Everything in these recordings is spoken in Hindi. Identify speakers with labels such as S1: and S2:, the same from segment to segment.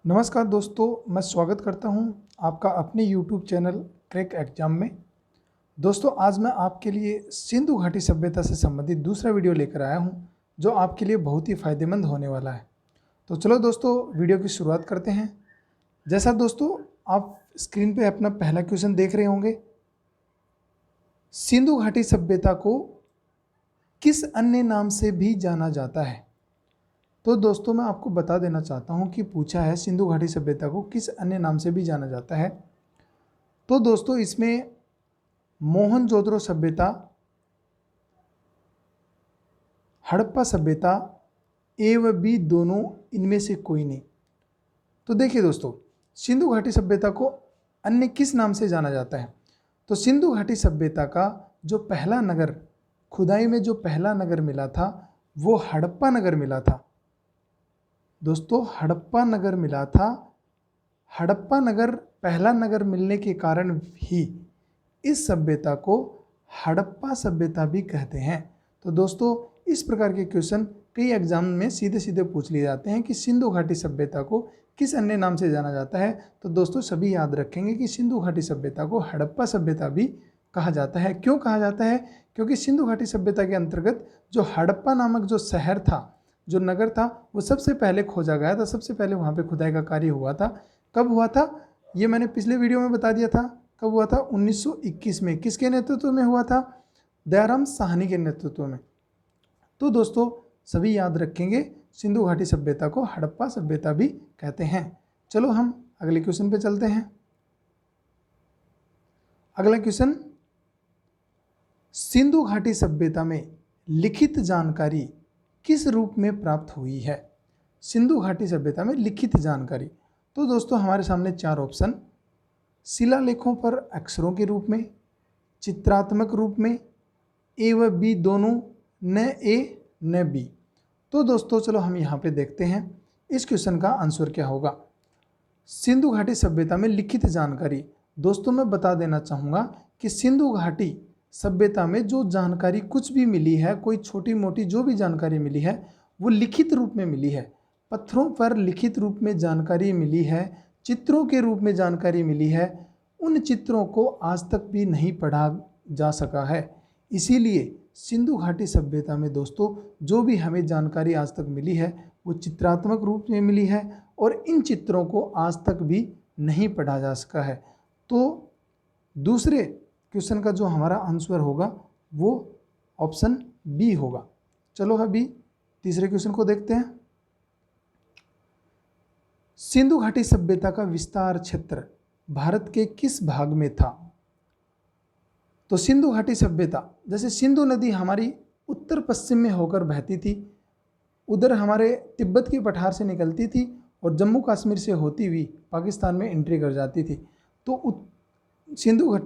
S1: नमस्कार दोस्तों, मैं स्वागत करता हूं आपका अपने YouTube चैनल क्रैक एग्जाम में। दोस्तों, आज मैं आपके लिए सिंधु घाटी सभ्यता से संबंधित दूसरा वीडियो लेकर आया हूं, जो आपके लिए बहुत ही फायदेमंद होने वाला है। तो चलो दोस्तों, वीडियो की शुरुआत करते हैं। जैसा दोस्तों आप स्क्रीन पे अपना पहला क्वेश्चन देख रहे होंगे, सिंधु घाटी सभ्यता को किस अन्य नाम से भी जाना जाता है? तो दोस्तों मैं आपको बता देना चाहता हूं कि पूछा है सिंधु घाटी सभ्यता को किस अन्य नाम से भी जाना जाता है। तो दोस्तों इसमें मोहनजोदड़ो सभ्यता, हड़प्पा सभ्यता ए व बी दोनों इनमें से कोई नहीं। तो देखिए दोस्तों, सिंधु घाटी सभ्यता को अन्य किस नाम से जाना जाता है? तो सिंधु घाटी सभ्यता का जो पहला नगर, खुदाई में जो पहला नगर मिला था वो हड़प्पा नगर मिला था। दोस्तों हड़प्पा नगर मिला था। हड़प्पा नगर पहला नगर मिलने के कारण ही इस सभ्यता को हड़प्पा सभ्यता भी कहते हैं। तो दोस्तों इस प्रकार के क्वेश्चन कई एग्जाम में सीधे सीधे पूछ लिए जाते हैं कि सिंधु घाटी सभ्यता को किस अन्य नाम से जाना जाता है। तो दोस्तों सभी याद रखेंगे कि सिंधु घाटी सभ्यता को हड़प्पा सभ्यता भी कहा जाता है। क्यों कहा जाता है? क्योंकि सिंधु घाटी सभ्यता के अंतर्गत जो हड़प्पा नामक जो शहर था, जो नगर था, वो सबसे पहले खोजा गया था। सबसे पहले वहाँ पे खुदाई का कार्य हुआ था। कब हुआ था? ये मैंने पिछले वीडियो में बता दिया था। कब हुआ था? 1921 में। किसके नेतृत्व में हुआ था? दयाराम साहनी के नेतृत्व में। तो दोस्तों सभी याद रखेंगे, सिंधु घाटी सभ्यता को हड़प्पा सभ्यता भी कहते हैं। चलो हम अगले क्वेश्चन पे चलते हैं। अगला क्वेश्चन, सिंधु घाटी सभ्यता में लिखित जानकारी किस रूप में प्राप्त हुई है? सिंधु घाटी सभ्यता में लिखित जानकारी। तो दोस्तों हमारे सामने चार ऑप्शन, शिलालेखों पर अक्षरों के रूप में, चित्रात्मक रूप में, ए व बी दोनों, न ए न बी। तो दोस्तों चलो हम यहाँ पे देखते हैं इस क्वेश्चन का आंसर क्या होगा। सिंधु घाटी सभ्यता में लिखित जानकारी। दोस्तों मैं बता देना चाहूँगा कि सिंधु घाटी सभ्यता में जो जानकारी कुछ भी मिली है, कोई छोटी मोटी जो भी जानकारी मिली है वो लिखित रूप में मिली है। पत्थरों पर लिखित रूप में जानकारी मिली है, चित्रों के रूप में जानकारी मिली है। उन चित्रों को आज तक भी नहीं पढ़ा जा सका है। इसीलिए सिंधु घाटी सभ्यता में दोस्तों जो भी हमें जानकारी आज तक मिली है वो चित्रात्मक रूप में मिली है और इन चित्रों को आज तक भी नहीं पढ़ा जा सका है। तो दूसरे क्वेश्चन का जो हमारा आंसर होगा वो ऑप्शन बी होगा। चलो अभी तीसरे क्वेश्चन को देखते हैं। सिंधु घाटी सभ्यता का विस्तार क्षेत्र भारत के किस भाग में था? तो सिंधु घाटी सभ्यता, जैसे सिंधु नदी हमारी उत्तर पश्चिम में होकर बहती थी, उधर हमारे तिब्बत की पठार से निकलती थी और जम्मू कश्मीर से होती हुई पाकिस्तान में एंट्री कर जाती थी। तो सिंधु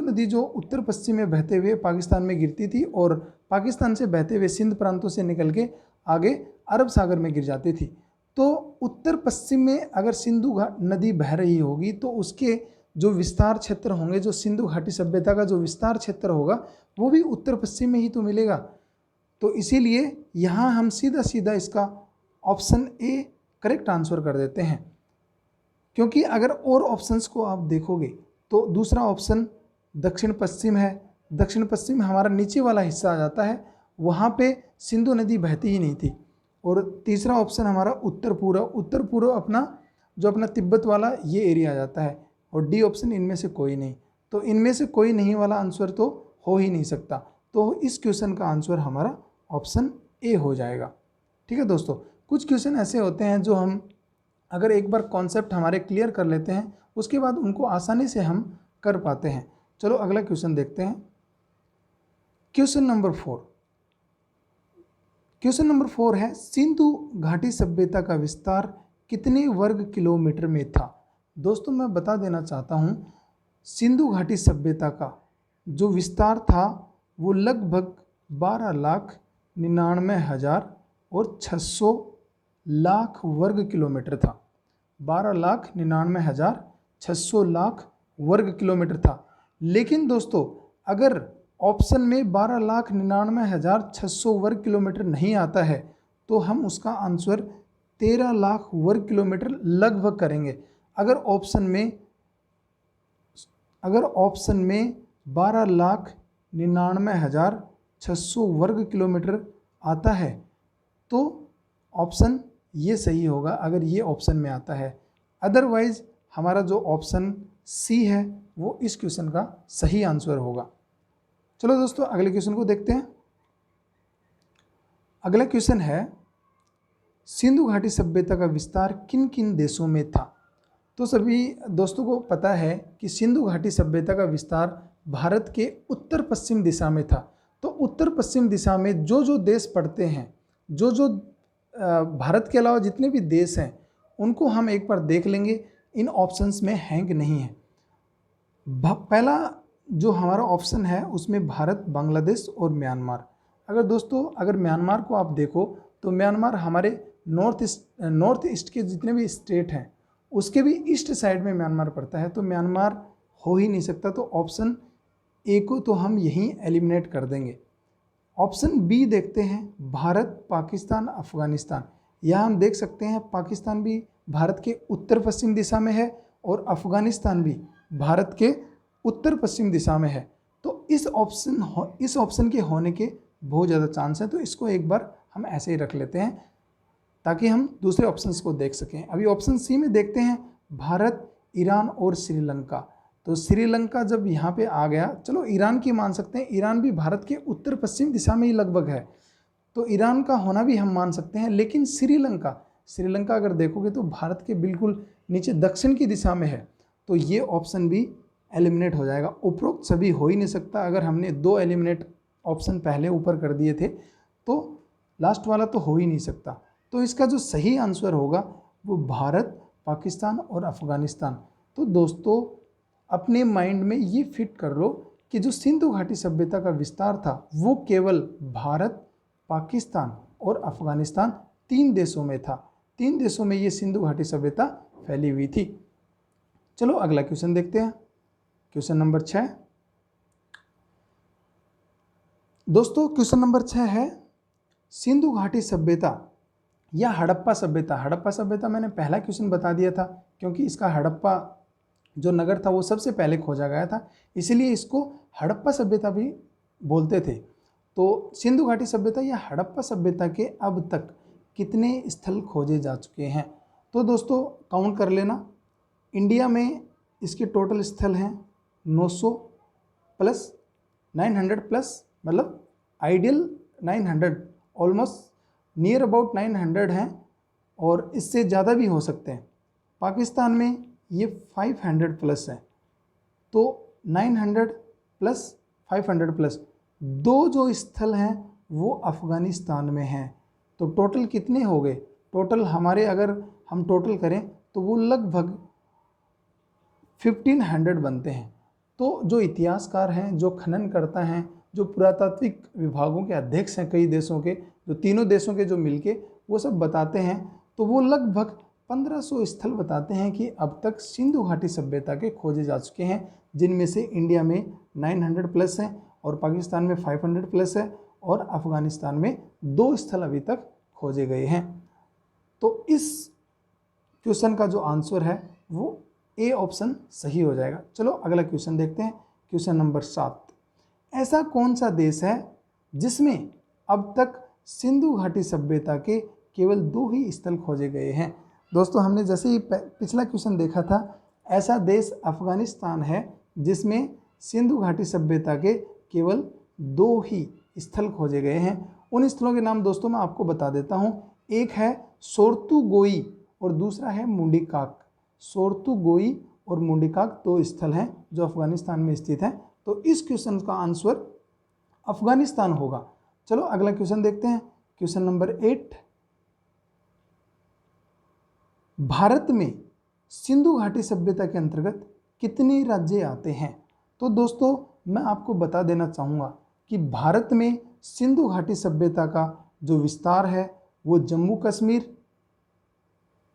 S1: नदी जो उत्तर पश्चिम में बहते हुए पाकिस्तान में गिरती थी और पाकिस्तान से बहते हुए सिंध प्रांतों से निकल के आगे अरब सागर में गिर जाती थी। तो उत्तर पश्चिम में अगर सिंधु नदी बह रही होगी तो उसके जो विस्तार क्षेत्र होंगे, जो सिंधु घाटी सभ्यता का जो विस्तार क्षेत्र होगा वो भी उत्तर पश्चिम में ही तो मिलेगा। तो इसीलिए यहाँ हम सीधा सीधा इसका ऑप्शन ए करेक्ट आंसर कर देते हैं। क्योंकि अगर और ऑप्शंस को आप देखोगे तो दूसरा ऑप्शन दक्षिण पश्चिम है। दक्षिण पश्चिम हमारा नीचे वाला हिस्सा आ जाता है, वहाँ पे सिंधु नदी बहती ही नहीं थी। और तीसरा ऑप्शन हमारा उत्तर पूर्व अपना तिब्बत वाला ये एरिया आ जाता है। और डी ऑप्शन इनमें से कोई नहीं। तो इनमें से कोई नहीं वाला आंसर तो हो ही नहीं सकता। तो इस क्वेश्चन का आंसर हमारा ऑप्शन ए हो जाएगा। ठीक है दोस्तों, कुछ क्वेश्चन ऐसे होते हैं जो हम अगर एक बार कॉन्सेप्ट हमारे क्लियर कर लेते हैं उसके बाद उनको आसानी से हम कर पाते हैं। चलो अगला क्वेश्चन देखते हैं। Question number 4। क्वेश्चन नंबर 4 है, सिंधु घाटी सभ्यता का विस्तार कितने वर्ग किलोमीटर में था? दोस्तों मैं बता देना चाहता हूँ, सिंधु घाटी सभ्यता का जो विस्तार था वो लगभग 12,99,600 लाख वर्ग किलोमीटर था। 12,99,600 लाख वर्ग किलोमीटर था। लेकिन दोस्तों अगर ऑप्शन में 12,99,600 वर्ग किलोमीटर नहीं आता है तो हम उसका आंसर 13 लाख वर्ग किलोमीटर लगभग करेंगे। अगर ऑप्शन में 12,99,600 वर्ग किलोमीटर आता है तो ऑप्शन ये सही होगा, अगर ये ऑप्शन में आता है। अदरवाइज हमारा जो ऑप्शन सी है वो इस क्वेश्चन का सही आंसर होगा। चलो दोस्तों अगले क्वेश्चन को देखते हैं। अगला क्वेश्चन है, सिंधु घाटी सभ्यता का विस्तार किन किन देशों में था। तो सभी दोस्तों को पता है कि सिंधु घाटी सभ्यता का विस्तार भारत के उत्तर पश्चिम दिशा में था। तो उत्तर पश्चिम दिशा में जो जो देश पड़ते हैं, जो जो भारत के अलावा जितने भी देश हैं उनको हम एक बार देख लेंगे। इन ऑप्शंस में हैंग नहीं है। पहला जो हमारा ऑप्शन है उसमें भारत, बांग्लादेश और म्यांमार। अगर म्यांमार को आप देखो तो म्यांमार हमारे नॉर्थ ईस्ट के जितने भी स्टेट हैं उसके भी ईस्ट साइड में म्यांमार पड़ता है, तो म्यांमार हो ही नहीं सकता। तो ऑप्शन ए को तो हम यहीं एलिमिनेट कर देंगे। ऑप्शन बी देखते हैं, भारत, पाकिस्तान, अफगानिस्तान। यहाँ हम देख सकते हैं पाकिस्तान भी भारत के उत्तर पश्चिम दिशा में है और अफगानिस्तान भी भारत के उत्तर पश्चिम दिशा में है। तो इस ऑप्शन के होने के बहुत ज़्यादा चांस है, तो इसको एक बार हम ऐसे ही रख लेते हैं ताकि हम दूसरे ऑप्शंस को देख सकें। अभी ऑप्शन सी में देखते हैं, भारत, ईरान और श्रीलंका। तो श्रीलंका जब यहाँ पे आ गया, चलो ईरान की मान सकते हैं, ईरान भी भारत के उत्तर पश्चिम दिशा में ही लगभग है, तो ईरान का होना भी हम मान सकते हैं। लेकिन श्रीलंका अगर देखोगे तो भारत के बिल्कुल नीचे दक्षिण की दिशा में है, तो ये ऑप्शन भी एलिमिनेट हो जाएगा। उपरोक्त सभी हो ही नहीं सकता। अगर हमने 2 एलिमिनेट ऑप्शन पहले ऊपर कर दिए थे तो लास्ट वाला तो हो ही नहीं सकता। तो इसका जो सही आंसर होगा वो भारत, पाकिस्तान और अफगानिस्तान। तो दोस्तों अपने माइंड में ये फिट कर लो कि जो सिंधु घाटी सभ्यता का विस्तार था वो केवल भारत, पाकिस्तान और अफगानिस्तान 3 देशों में था। 3 देशों में ये सिंधु घाटी सभ्यता फैली हुई थी। चलो अगला क्वेश्चन देखते हैं, क्वेश्चन नंबर 6। दोस्तों क्वेश्चन नंबर 6 है, सिंधु घाटी सभ्यता या हड़प्पा सभ्यता। हड़प्पा सभ्यता मैंने पहला क्वेश्चन बता दिया था, क्योंकि इसका हड़प्पा जो नगर था वो सबसे पहले खोजा गया था, इसीलिए इसको हड़प्पा सभ्यता भी बोलते थे। तो सिंधु घाटी सभ्यता या हड़प्पा सभ्यता के अब तक कितने स्थल खोजे जा चुके हैं। तो दोस्तों काउंट कर लेना, इंडिया में इसके टोटल स्थल हैं 900 प्लस 900 प्लस, मतलब आइडियल 900, ऑलमोस्ट नियर अबाउट 900 हैं और इससे ज़्यादा भी हो सकते हैं। पाकिस्तान में ये 500 प्लस है, तो 900 प्लस 500 प्लस 2 जो स्थल हैं वो अफ़गानिस्तान में हैं। तो टोटल कितने हो गए? टोटल हमारे अगर हम टोटल करें तो वो लगभग 1500 बनते हैं। तो जो इतिहासकार हैं, जो खननकर्ता हैं, जो पुरातात्विक विभागों के अध्यक्ष हैं कई देशों के, जो तीनों देशों के जो मिलके वो सब बताते हैं, तो वो लगभग 1500 स्थल बताते हैं कि अब तक सिंधु घाटी सभ्यता के खोजे जा चुके हैं, जिनमें से इंडिया में 900 प्लस हैं और पाकिस्तान में 500 प्लस है और अफगानिस्तान में 2 स्थल अभी तक खोजे गए हैं। तो इस क्वेश्चन का जो आंसर है वो ए ऑप्शन सही हो जाएगा। चलो अगला क्वेश्चन देखते हैं, क्वेश्चन नंबर 7। ऐसा कौन सा देश है जिसमें अब तक सिंधु घाटी सभ्यता के केवल 2 ही स्थल खोजे गए हैं। दोस्तों हमने जैसे ही पिछला क्वेश्चन देखा था, ऐसा देश अफगानिस्तान है जिसमें सिंधु घाटी सभ्यता के केवल 2 ही स्थल खोजे गए हैं। उन स्थलों के नाम दोस्तों मैं आपको बता देता हूँ। एक है सोर्तुगोई और दूसरा है मुंडिकाक। सोर्तुगोई और मुंडिकाक 2 स्थल हैं जो अफगानिस्तान में स्थित हैं। तो इस क्वेश्चन का आंसर अफगानिस्तान होगा। चलो अगला क्वेश्चन देखते हैं, क्वेश्चन नंबर 8। भारत में सिंधु घाटी सभ्यता के अंतर्गत कितने राज्य आते हैं? तो दोस्तों मैं आपको बता देना चाहूँगा कि भारत में सिंधु घाटी सभ्यता का जो विस्तार है वो जम्मू कश्मीर,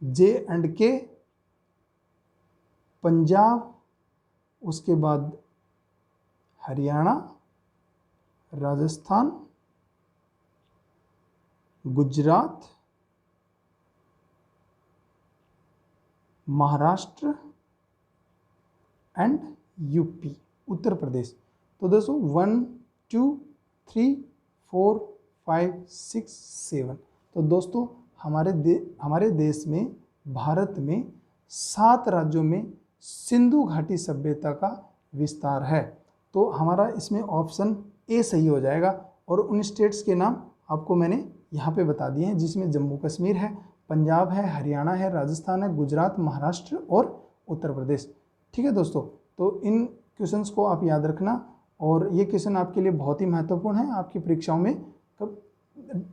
S1: J&K, पंजाब, उसके बाद हरियाणा, राजस्थान, गुजरात महाराष्ट्र एंड यूपी, उत्तर प्रदेश। तो दोस्तों 1 2 3 4 5 6 7, तो दोस्तों हमारे देश में, भारत में 7 राज्यों में सिंधु घाटी सभ्यता का विस्तार है। तो हमारा इसमें ऑप्शन ए सही हो जाएगा। और उन स्टेट्स के नाम आपको मैंने यहाँ पे बता दिए हैं, जिसमें जम्मू कश्मीर है, पंजाब है, हरियाणा है, राजस्थान है, गुजरात, महाराष्ट्र और उत्तर प्रदेश। ठीक है दोस्तों, तो इन क्वेश्चंस को आप याद रखना, और ये क्वेश्चन आपके लिए बहुत ही महत्वपूर्ण है। आपकी परीक्षाओं में कब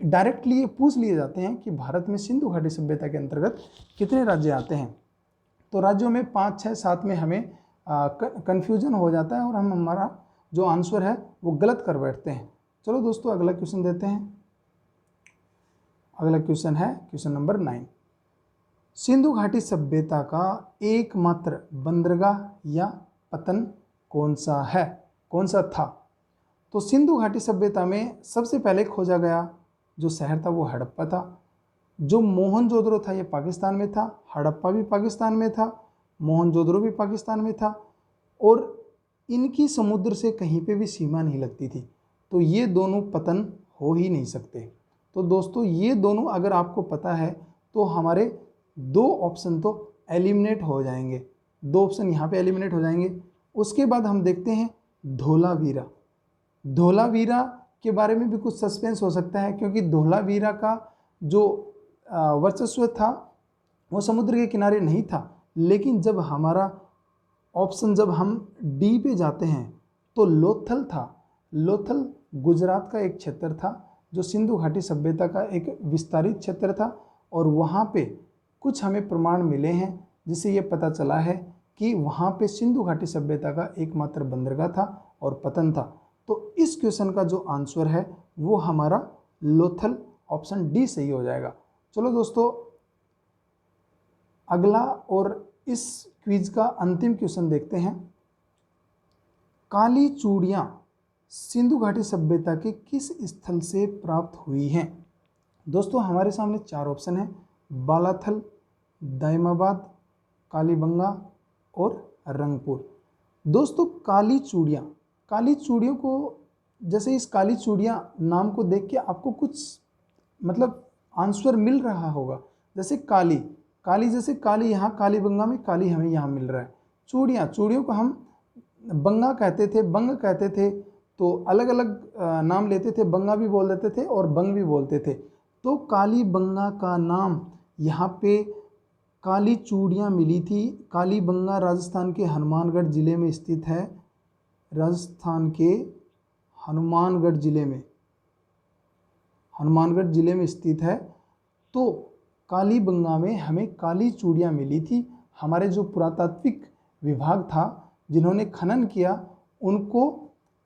S1: डायरेक्टली ये पूछ लिए जाते हैं कि भारत में सिंधु घाटी सभ्यता के अंतर्गत कितने राज्य आते हैं। तो राज्यों में 5 6 7 में हमें कन्फ्यूजन हो जाता है और हमारा जो आंसर है वो गलत कर बैठते हैं। चलो दोस्तों अगला क्वेश्चन देते हैं। अगला क्वेश्चन है क्वेश्चन नंबर 9। सिंधु घाटी सभ्यता का एकमात्र बंदरगाह या पतन कौन सा था? तो सिंधु घाटी सभ्यता में सबसे पहले खोजा गया जो शहर था वो हड़प्पा था। जो मोहनजोदड़ो था ये पाकिस्तान में था, हड़प्पा भी पाकिस्तान में था, मोहनजोदड़ो भी पाकिस्तान में था, और इनकी समुद्र से कहीं पे भी सीमा नहीं लगती थी। तो ये दोनों पतन हो ही नहीं सकते। तो दोस्तों ये दोनों अगर आपको पता है तो हमारे 2 ऑप्शन तो एलिमिनेट हो जाएंगे, 2 ऑप्शन यहाँ पे एलिमिनेट हो जाएंगे। उसके बाद हम देखते हैं धोलावीरा। धोलावीरा के बारे में भी कुछ सस्पेंस हो सकता है, क्योंकि धोलावीरा का जो वर्चस्व था वो समुद्र के किनारे नहीं था। लेकिन जब हमारा ऑप्शन, जब हम डी पे जाते हैं तो लोथल था। लोथल गुजरात का एक क्षेत्र था जो सिंधु घाटी सभ्यता का एक विस्तारित क्षेत्र था, और वहाँ पे कुछ हमें प्रमाण मिले हैं जिससे ये पता चला है कि वहाँ पे सिंधु घाटी सभ्यता का एकमात्र बंदरगाह था और पतन था। तो इस क्वेश्चन का जो आंसर है वो हमारा लोथल, ऑप्शन डी सही हो जाएगा। चलो दोस्तों अगला और इस क्विज का अंतिम क्वेश्चन देखते हैं। काली चूड़ियाँ सिंधु घाटी सभ्यता के किस स्थल से प्राप्त हुई हैं? दोस्तों हमारे सामने 4 ऑप्शन हैं, बालाथल, दाइमाबाद, कालीबंगा और रंगपुर। दोस्तों काली चूड़ियों को, जैसे इस काली चूड़ियाँ नाम को देख के आपको कुछ मतलब आंसर मिल रहा होगा। जैसे काली जैसे काली यहाँ कालीबंगा में, काली हमें यहाँ मिल रहा है। चूड़ियों को हम बंगा कहते थे, बंग कहते थे, तो अलग अलग नाम लेते थे, बंगा भी बोल देते थे और बंग भी बोलते थे। तो कालीबंगा का नाम, यहाँ पे काली चूड़ियाँ मिली थी। कालीबंगा राजस्थान के हनुमानगढ़ जिले में स्थित है, राजस्थान के हनुमानगढ़ जिले में स्थित है। तो कालीबंगा में हमें काली चूड़ियाँ मिली थी। हमारे जो पुरातात्विक विभाग था जिन्होंने खनन किया, उनको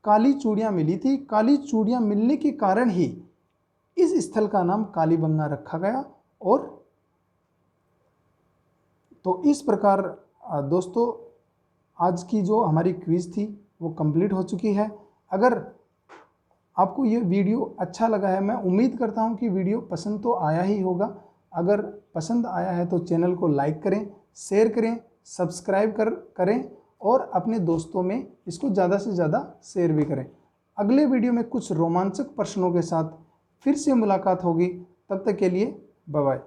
S1: काली चूड़ियाँ मिली थी। काली चूड़ियाँ मिलने के कारण ही इस स्थल का नाम कालीबंगा रखा गया। और तो इस प्रकार दोस्तों आज की जो हमारी क्विज थी वो कंप्लीट हो चुकी है। अगर आपको ये वीडियो अच्छा लगा है, मैं उम्मीद करता हूँ कि वीडियो पसंद तो आया ही होगा। अगर पसंद आया है तो चैनल को लाइक करें, शेयर करें, सब्सक्राइब करें और अपने दोस्तों में इसको ज़्यादा से ज़्यादा शेयर भी करें। अगले वीडियो में कुछ रोमांचक प्रश्नों के साथ फिर से मुलाकात होगी। तब तक के लिए बाय बाय।